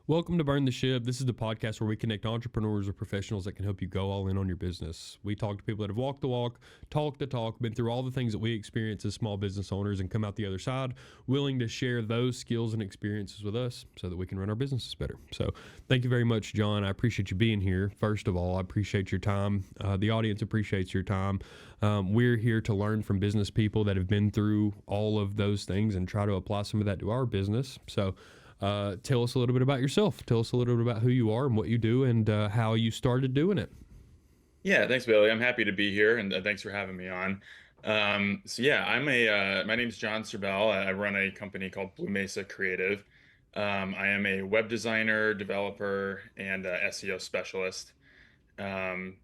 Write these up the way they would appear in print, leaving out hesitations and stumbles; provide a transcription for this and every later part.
Welcome to Burn the Ship. This is the podcast where we connect entrepreneurs or professionals that can help you go all in on your business. We talk to people that have walked the walk, talked the talk, been through all the things that we experience as small business owners, and come out the other side willing to share those skills and experiences with us so that we can run our businesses better. So thank you very much, John. I appreciate you being here. First of all, I appreciate your time. The audience appreciates your time. We're here to learn from business people that have been through all of those things and try to apply some of that to our business. So tell us a little bit about yourself. Tell us a little bit about who you are and what you do and how you started doing it. Yeah, thanks, Billy. I'm happy to be here, and thanks for having me on. My name's John Serbell. I run a company called Blue Mesa Creative. I am a web designer, developer, and SEO specialist,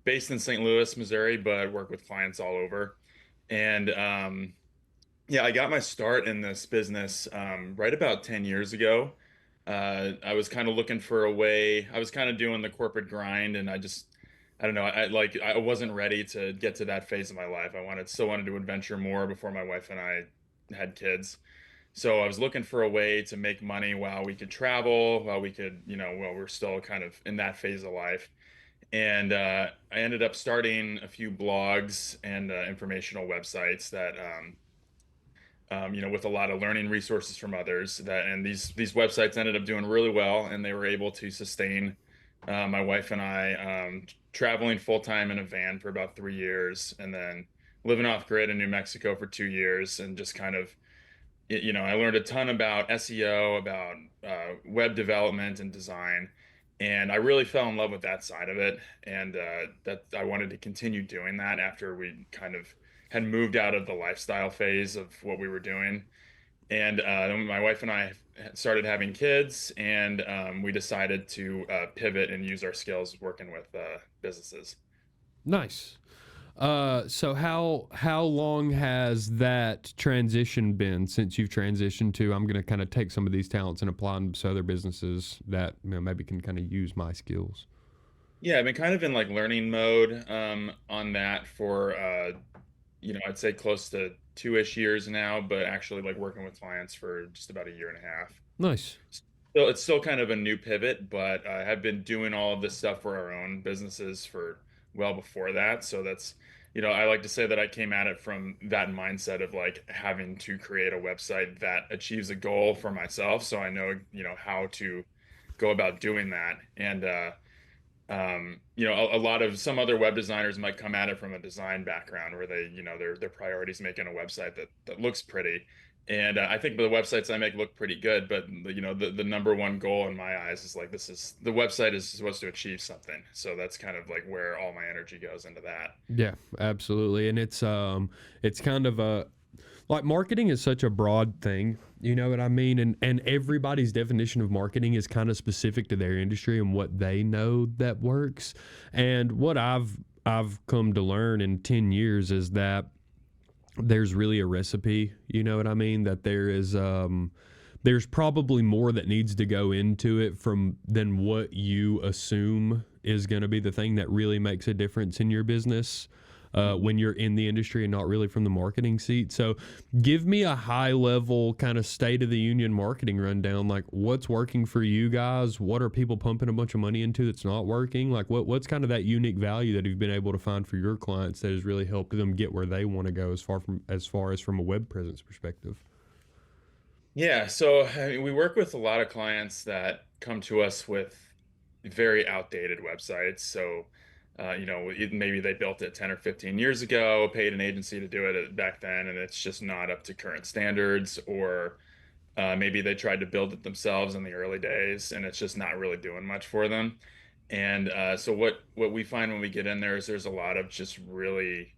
based in St. Louis, Missouri, but work with clients all over. And yeah, I got my start in this business right about 10 years ago. I was kind of looking for a way. I was kind of doing the corporate grind, and I don't know, I wasn't ready to get to that phase of my life. Still wanted to adventure more before my wife and I had kids. So I was looking for a way to make money while we could travel, while we could, while we're still kind of in that phase of life. And I ended up starting a few blogs and informational websites that with a lot of learning resources from others and these websites ended up doing really well, and they were able to sustain my wife and I traveling full time in a van for about 3 years, and then living off grid in New Mexico for 2 years, and just kind of, I learned a ton about SEO, about web development and design, and I really fell in love with that side of it, and that I wanted to continue doing that after we kind of had moved out of the lifestyle phase of what we were doing. And then my wife and I started having kids, and we decided to pivot and use our skills working with businesses. Nice. So how long has that transition been since you've transitioned to I'm going to kind of take some of these talents and apply them to other businesses that maybe can kind of use my skills? Yeah, I've been kind of in like learning mode on that for I'd say close to 2-ish years now, but actually like working with clients for just about a year and a half. Nice. So it's still kind of a new pivot, but I have been doing all of this stuff for our own businesses for well before that. So I like to say that I came at it from that mindset of like having to create a website that achieves a goal for myself. So I know, how to go about doing that. And a lot of some other web designers might come at it from a design background where their priorities making a website that looks pretty. And I think the websites I make look pretty good, but the number one goal in my eyes is like the website is supposed to achieve something. So that's kind of like where all my energy goes into that. Yeah, absolutely. And it's kind of a like marketing is such a broad thing, you know what I mean? And everybody's definition of marketing is kind of specific to their industry and what they know that works. And what I've come to learn in 10 years is that there's really a recipe, you know what I mean? That there's probably more that needs to go into it from than what you assume is going to be the thing that really makes a difference in your business when you're in the industry and not really from the marketing seat. So give me a high level kind of state of the union marketing rundown. Like what's working for you guys? What are people pumping a bunch of money into that's not working? Like what's kind of that unique value that you've been able to find for your clients that has really helped them get where they want to go as far as from a web presence perspective? Yeah, so I mean, we work with a lot of clients that come to us with very outdated websites. So, maybe they built it 10 or 15 years ago, paid an agency to do it back then, and it's just not up to current standards. Or maybe they tried to build it themselves in the early days, and it's just not really doing much for them. And so what we find when we get in there is there's a lot of just really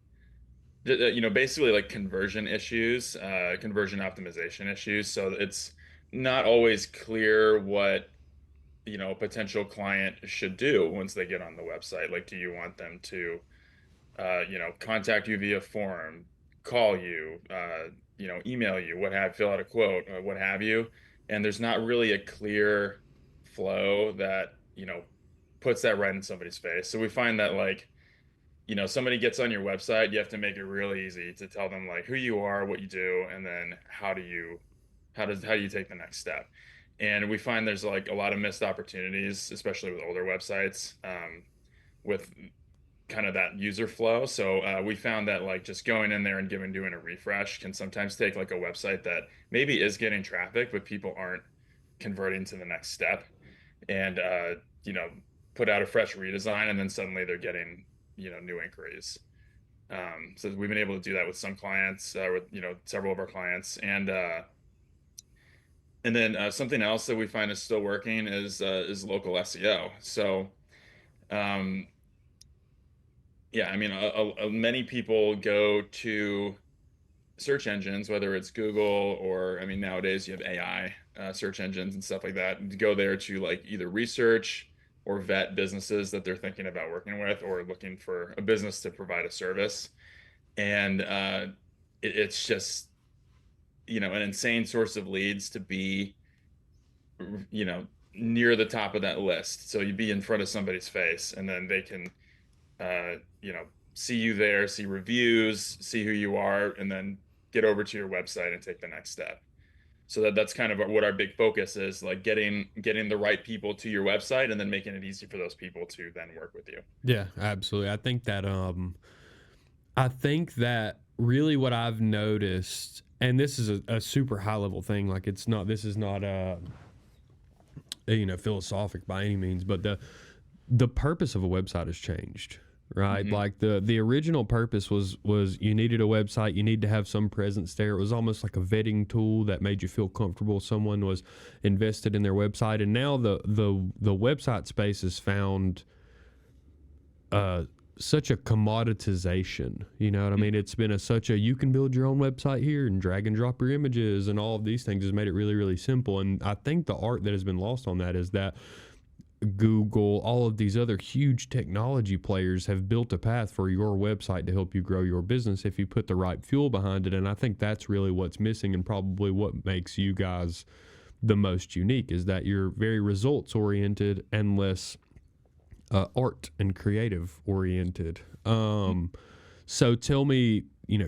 basically like conversion issues, conversion optimization issues. So it's not always clear what, a potential client should do once they get on the website. Like, do you want them to, contact you via form, call you, email you, fill out a quote, what have you? And there's not really a clear flow that, puts that right in somebody's face. So we find that like, somebody gets on your website, you have to make it real easy to tell them like who you are, what you do, and then how do you take the next step. And we find there's like a lot of missed opportunities, especially with older websites, with kind of that user flow. So we found that like just going in there and doing a refresh can sometimes take like a website that maybe is getting traffic, but people aren't converting to the next step, and you know, put out a fresh redesign, and then suddenly they're getting, new inquiries. So we've been able to do that with some clients, with several of our clients, and then something else that we find is still working is local SEO. So um, yeah, I mean, many people go to search engines, whether it's Google or, I mean, nowadays you have AI search engines and stuff like that, to go there to like either research or vet businesses that they're thinking about working with, or looking for a business to provide a service. And it's just, an insane source of leads to be, you know, near the top of that list. So you'd be in front of somebody's face, and then they can, uh, you know, see you there, see reviews, see who you are, and then get over to your website and take the next step. So that's kind of what our big focus is, like getting the right people to your website, and then making it easy for those people to then work with you. Yeah, absolutely. I think that really what I've noticed, and this is a super high level thing, like this is not philosophic by any means, but the purpose of a website has changed, right? Hmm. Like the original purpose was you needed a website, you need to have some presence there. It was almost like a vetting tool that made you feel comfortable someone was invested in their website. And now the website space has found uh such a commoditization. You know what I mean? It's been such a, you can build your own website here and drag and drop your images, and all of these things has made it really, really simple. And I think the art that has been lost on that is that Google, all of these other huge technology players have built a path for your website to help you grow your business if you put the right fuel behind it. And I think that's really what's missing, and probably what makes you guys the most unique, is that you're very results oriented and less art and creative oriented. So tell me,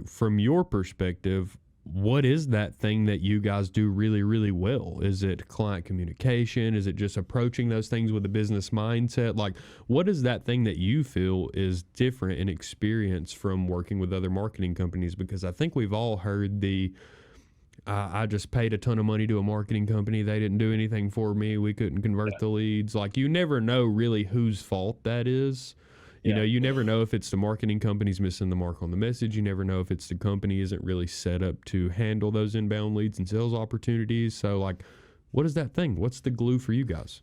from your perspective, what is that thing that you guys do really, really well? Is it client communication? Is it just approaching those things with a business mindset? Like, what is that thing that you feel is different in experience from working with other marketing companies? Because I think we've all heard I just paid a ton of money to a marketing company. They didn't do anything for me. We couldn't convert the leads. Like, you never know really whose fault that is. Yeah. You never know if it's the marketing company's missing the mark on the message. You never know if it's the company isn't really set up to handle those inbound leads and sales opportunities. So, like, what is that thing? What's the glue for you guys?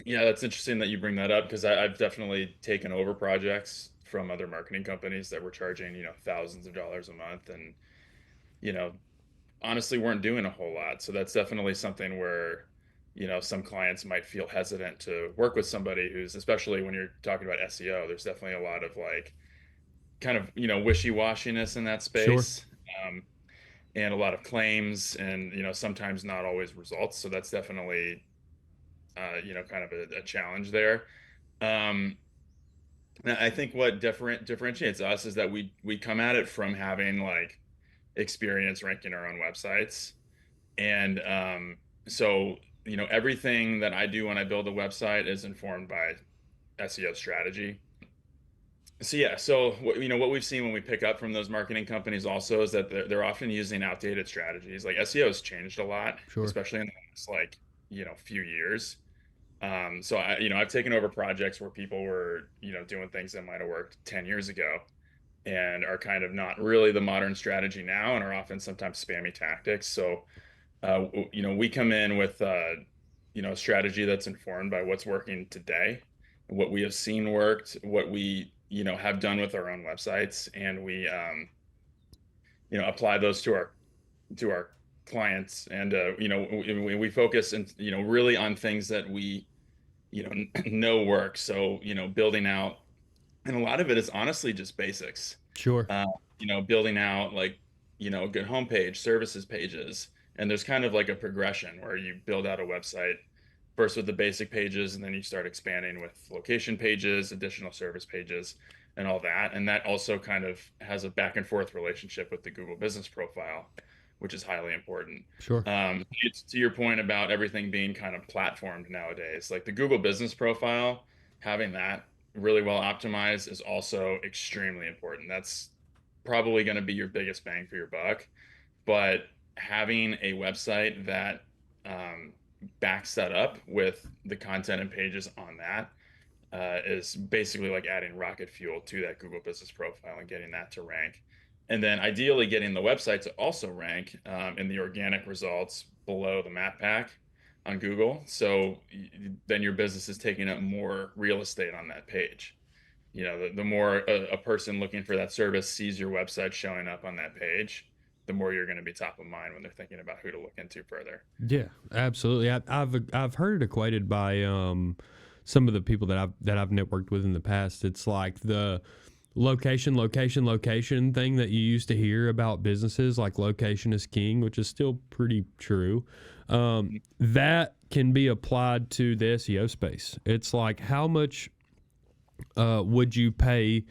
Yeah, that's interesting that you bring that up, because I've definitely taken over projects from other marketing companies that were charging, thousands of dollars a month, and, you know, honestly weren't doing a whole lot. So that's definitely something where, some clients might feel hesitant to work with somebody who's, especially when you're talking about SEO, there's definitely a lot of like kind of, wishy-washiness in that Sure. space. Um, and a lot of claims, and, sometimes not always results. So that's definitely, kind of a challenge there. Um, I think what differentiates us is that we come at it from having like experience ranking our own websites. And so, everything that I do when I build a website is informed by SEO strategy. So yeah, so what we've seen when we pick up from those marketing companies also is that they're often using outdated strategies. Like SEO has changed a lot, Sure. especially in the last like, few years. So I've taken over projects where people were, doing things that might have worked 10 years ago, and are kind of not really the modern strategy now, and are often sometimes spammy tactics. So we come in with a strategy that's informed by what's working today, what we have seen worked, what we have done with our own websites, and we apply those to our clients. And we focus, and really on things that we know work. So building out, and a lot of it is honestly just basics. Sure. uh, Building out like, a good homepage, services pages. And there's kind of like a progression where you build out a website first with the basic pages, and then you start expanding with location pages, additional service pages, and all that. And that also kind of has a back and forth relationship with the Google business profile, which is highly important. Sure. It's to your point about everything being kind of platformed nowadays. Like the Google Business Profile, having that really well optimized is also extremely important. That's probably going to be your biggest bang for your buck. But having a website that um, backs that up with the content and pages on that is basically like adding rocket fuel to that Google Business Profile and getting that to rank. And then ideally getting the website to also rank in the organic results below the map pack on Google. So then your business is taking up more real estate on that page. You know, the more a person looking for that service sees your website showing up on that page, the more you're going to be top of mind when they're thinking about who to look into further. Yeah, absolutely. I've heard it equated by some of the people that I've networked with in the past. It's like the location thing that you used to hear about businesses, like location is king, which is still pretty true. That can be applied to the SEO space. It's like how much would you pay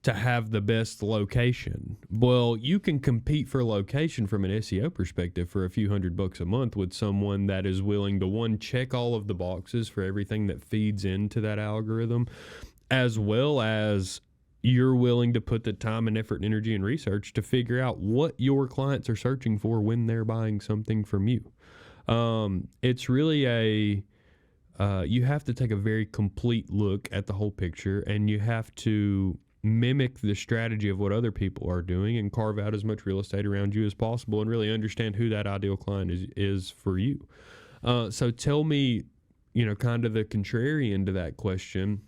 to have the best location? Well, you can compete for location from an SEO perspective for a few $100 a month with someone that is willing to one check all of the boxes for everything that feeds into that algorithm, as well as you're willing to put the time and effort and energy and research to figure out what your clients are searching for when they're buying something from you. It's really you have to take a very complete look at the whole picture, and you have to mimic the strategy of what other people are doing and carve out as much real estate around you as possible and really understand who that ideal client is for you. So tell me, kind of the contrarian to that question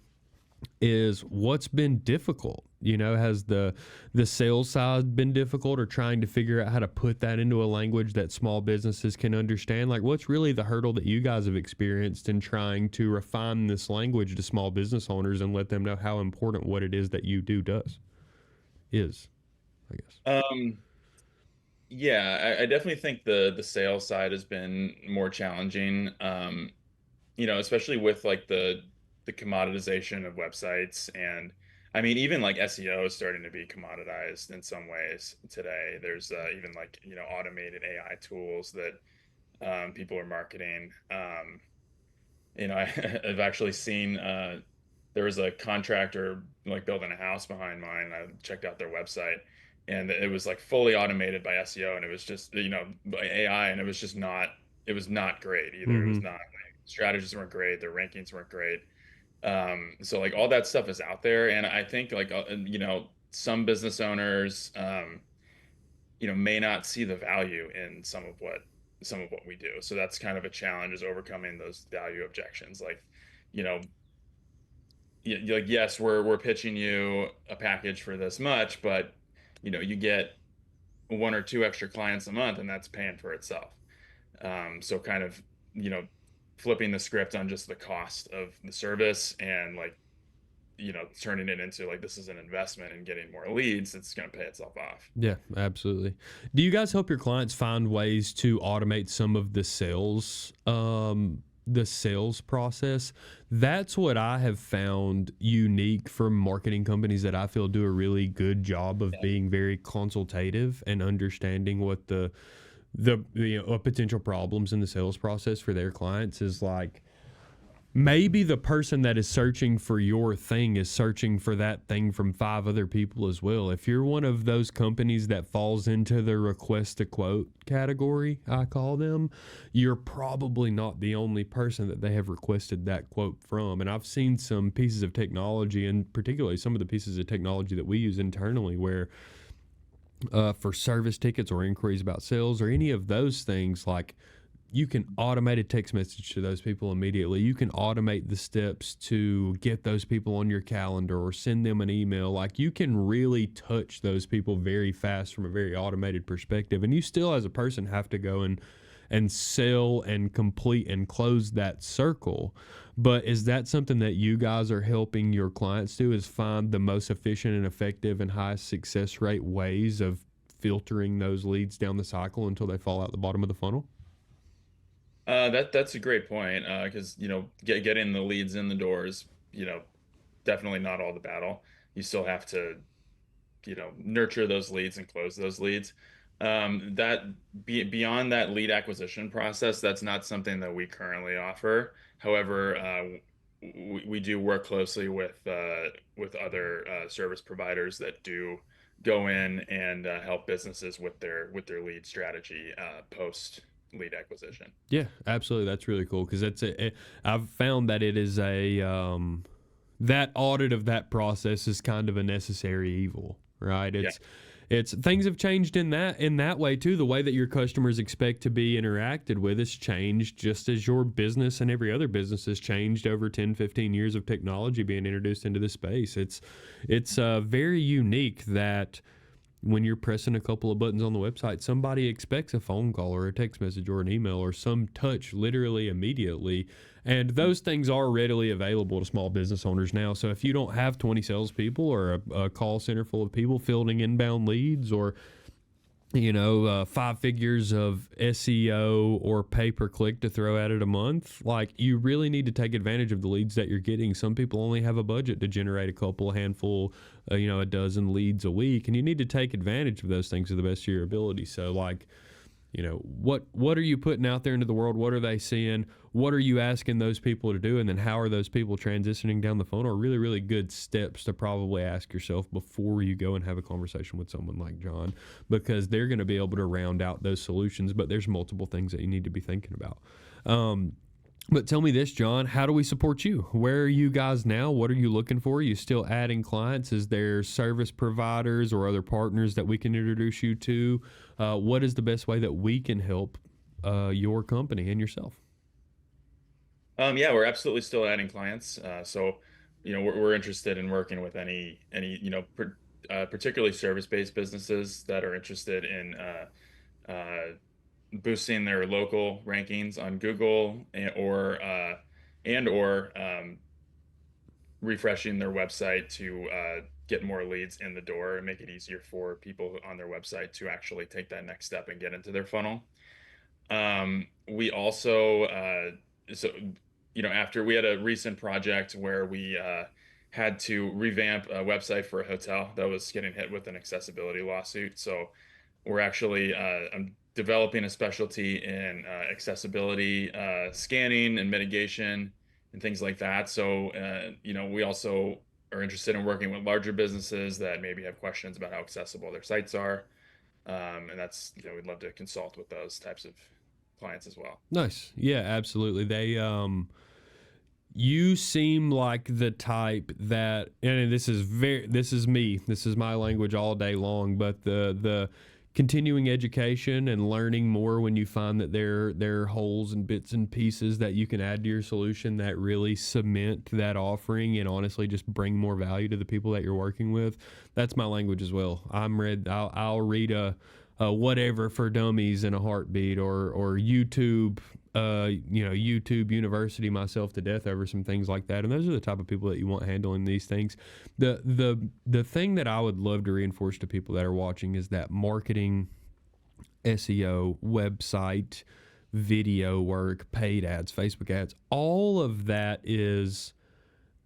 is what's been difficult. Has the sales side been difficult, or trying to figure out how to put that into a language that small businesses can understand? Like, what's really the hurdle that you guys have experienced in trying to refine this language to small business owners and let them know how important what it is that you do is, I guess. Um, yeah, I definitely think the sales side has been more challenging. Especially with like the commoditization of websites, and I mean even like SEO is starting to be commoditized in some ways today. There's even like automated AI tools that people are marketing. I've actually seen there was a contractor like building a house behind mine. I checked out their website, and it was like fully automated by SEO, and it was just by AI, and it was just not it was not great either. It was Mm-hmm. not strategies weren't great, their rankings weren't great. So like all that stuff is out there, and I think like some business owners may not see the value in some of what we do. So that's kind of a challenge, is overcoming those value objections. Like, you know, like yes, we're pitching you a package for this much, but you get one or two extra clients a month, and that's paying for itself. So kind of you know flipping the script on just the cost of the service, and like turning it into like this is an investment and getting more leads, it's going to pay itself off. Yeah, absolutely. Do you guys help your clients find ways to automate some of the sales process? That's what I have found unique from marketing companies that I feel do a really good job of being very consultative and understanding what the potential problems in the sales process for their clients is like. Maybe the person that is searching for your thing is searching for that thing from five other people as well. If you're one of those companies that falls into the request to quote category, I call them, you're probably not the only person that they have requested that quote from. And I've seen some pieces of technology, and particularly some of the pieces of technology that we use internally, where for service tickets or inquiries about sales or any of those things, like you can automate a text message to those people immediately. You can automate the steps to get those people on your calendar or send them an email. Like, you can really touch those people very fast from a very automated perspective. And you still, as a person, have to go and sell and complete and close that circle. But is that something that you guys are helping your clients do, is find the most efficient and effective and highest success rate ways of filtering those leads down the cycle until they fall out the bottom of the funnel? That's a great point, because getting the leads in the doors, definitely not all the battle. You still have to nurture those leads and close those leads. That beyond that lead acquisition process, that's not something that we currently offer. However, we do work closely with other service providers that do go in and help businesses with their lead strategy post lead acquisition. Yeah, absolutely. That's really cool because I've found that it is that audit of that process is kind of a necessary evil, right? Yeah. It's things have changed in that way too. The way that your customers expect to be interacted with has changed just as your business and every other business has changed over 10, 15 years of technology being introduced into the space. It's very unique that when you're pressing a couple of buttons on the website, somebody expects a phone call or a text message or an email or some touch literally immediately. And those things are readily available to small business owners now. So if you don't have 20 salespeople or a call center full of people fielding inbound leads, or 5 figures of SEO or pay per click to throw at it a month, like, you really need to take advantage of the leads that you're getting. Some people only have a budget to generate a handful, a dozen leads a week, and you need to take advantage of those things to the best of your ability. So, like, what are you putting out there into the world? What are they seeing? What are you asking those people to do? And then how are those people transitioning down the phone? Are really, really good steps to probably ask yourself before you go and have a conversation with someone like John, because they're going to be able to round out those solutions. But there's multiple things that you need to be thinking about. But tell me this, John, how do we support you? Where are you guys now? What are you looking for? Are you still adding clients? Is there service providers or other partners that we can introduce you to? What is the best way that we can help your company and yourself? Yeah, we're absolutely still adding clients. We're interested in working with particularly service-based businesses that are interested in boosting their local rankings on Google, and or refreshing their website to get more leads in the door and make it easier for people on their website to actually take that next step and get into their funnel. We also, so After we had a recent project where we had to revamp a website for a hotel that was getting hit with an accessibility lawsuit. So I'm developing a specialty in accessibility scanning and mitigation and things like that. We also are interested in working with larger businesses that maybe have questions about how accessible their sites are. And we'd love to consult with those types of clients as well. Nice. Yeah, absolutely. You seem like the type that, and this is me, this is my language all day long, but the continuing education and learning more when you find that there are holes and bits and pieces that you can add to your solution that really cement that offering and honestly just bring more value to the people that you're working with. That's my language as well. I'll read a whatever for dummies in a heartbeat, or YouTube, YouTube University myself to death over some things like that. And those are the type of people that you want handling these things. The thing that I would love to reinforce to people that are watching is that marketing, SEO, website, video work, paid ads, Facebook ads, all of that is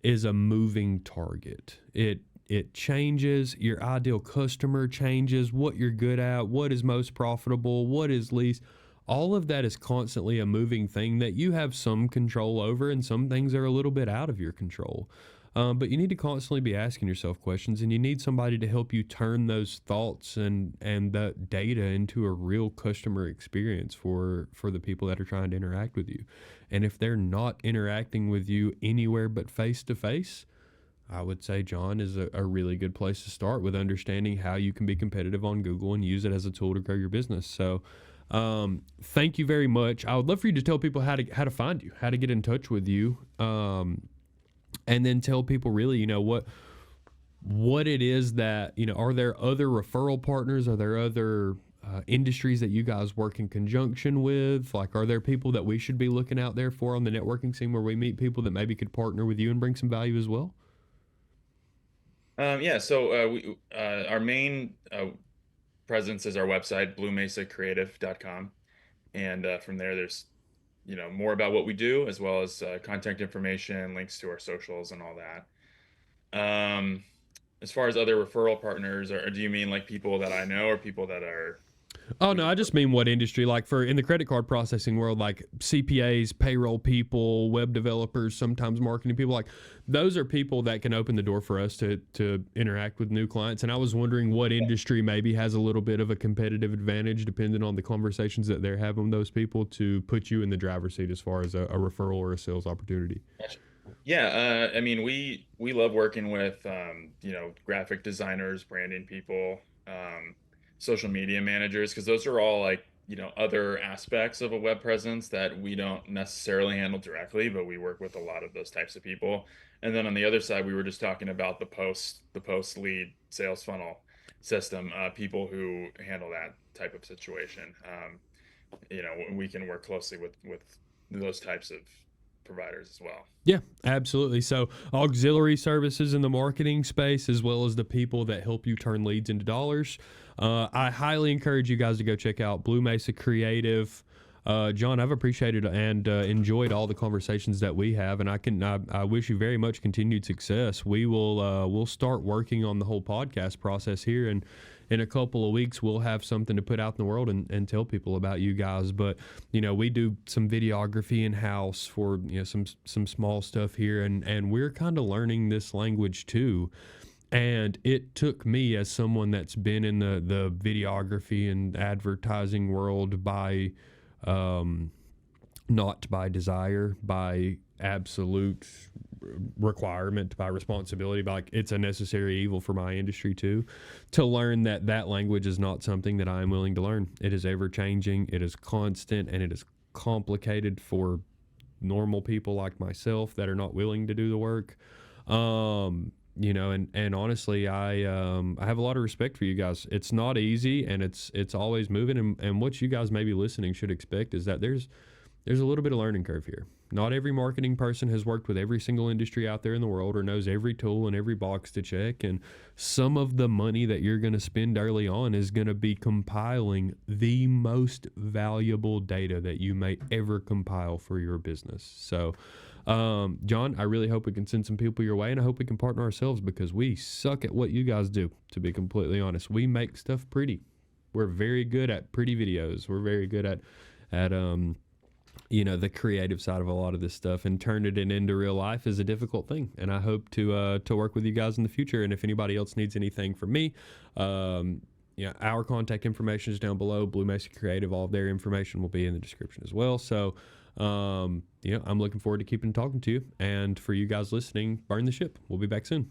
a moving target. It changes, your ideal customer changes, what you're good at, what is most profitable, what is least. All of that is constantly a moving thing that you have some control over, and some things are a little bit out of your control. But you need to constantly be asking yourself questions, and you need somebody to help you turn those thoughts and that data into a real customer experience for the people that are trying to interact with you. And if they're not interacting with you anywhere but face to face, I would say John is a really good place to start with understanding how you can be competitive on Google and use it as a tool to grow your business. So, thank you very much. I would love for you to tell people how to find you, how to get in touch with you, and then tell people really, what it is that, are there other referral partners? Are there other industries that you guys work in conjunction with? Like, are there people that we should be looking out there for on the networking scene where we meet people that maybe could partner with you and bring some value as well? Our main presence is our website, bluemesacreative.com. And from there, there's more about what we do, as well as contact information, links to our socials, and all that. As far as other referral partners, or do you mean like people that I know, or people that are? Oh no, I just mean what industry. Like for in the credit card processing world, like CPAs, payroll people, web developers, sometimes marketing people. Like those are people that can open the door for us to interact with new clients. And I was wondering what industry maybe has a little bit of a competitive advantage, depending on the conversations that they're having with those people, to put you in the driver's seat as far as a referral or a sales opportunity. Yeah, I mean, we love working with graphic designers, branding people, social media managers, because those are all like other aspects of a web presence that we don't necessarily handle directly, but we work with a lot of those types of people. And then on the other side, we were just talking about the post lead sales funnel system, people who handle that type of situation. We can work closely with those types of providers as well. Yeah, absolutely. So, auxiliary services in the marketing space, as well as the people that help you turn leads into dollars. I highly encourage you guys to go check out Blue Mesa Creative. John, I've appreciated and enjoyed all the conversations that we have, and I wish you very much continued success. We'll start working on the whole podcast process here, and in a couple of weeks we'll have something to put out in the world and tell people about you guys. But we do some videography in house for some small stuff here, and we're kind of learning this language too. And it took me, as someone that's been in the videography and advertising world, by not by desire, by absolute requirement, by responsibility, by like it's a necessary evil for my industry too, to learn that language is not something that I am willing to learn. It is ever changing, it is constant, and it is complicated for normal people like myself that are not willing to do the work. And honestly, I have a lot of respect for you guys. It's not easy, and it's always moving. And what you guys maybe listening should expect is that there's a little bit of learning curve here. Not every marketing person has worked with every single industry out there in the world or knows every tool and every box to check. And some of the money that you're going to spend early on is going to be compiling the most valuable data that you may ever compile for your business. So, John, I really hope we can send some people your way, and I hope we can partner ourselves, because we suck at what you guys do, to be completely honest. We make stuff pretty. We're very good at pretty videos. We're very good at the creative side of a lot of this stuff, and turning it into real life is a difficult thing. And I hope to work with you guys in the future. And if anybody else needs anything from me, our contact information is down below. Blue Mesa Creative, all of their information will be in the description as well. So, I'm looking forward to keeping talking to you. And for you guys listening, burn the ship. We'll be back soon.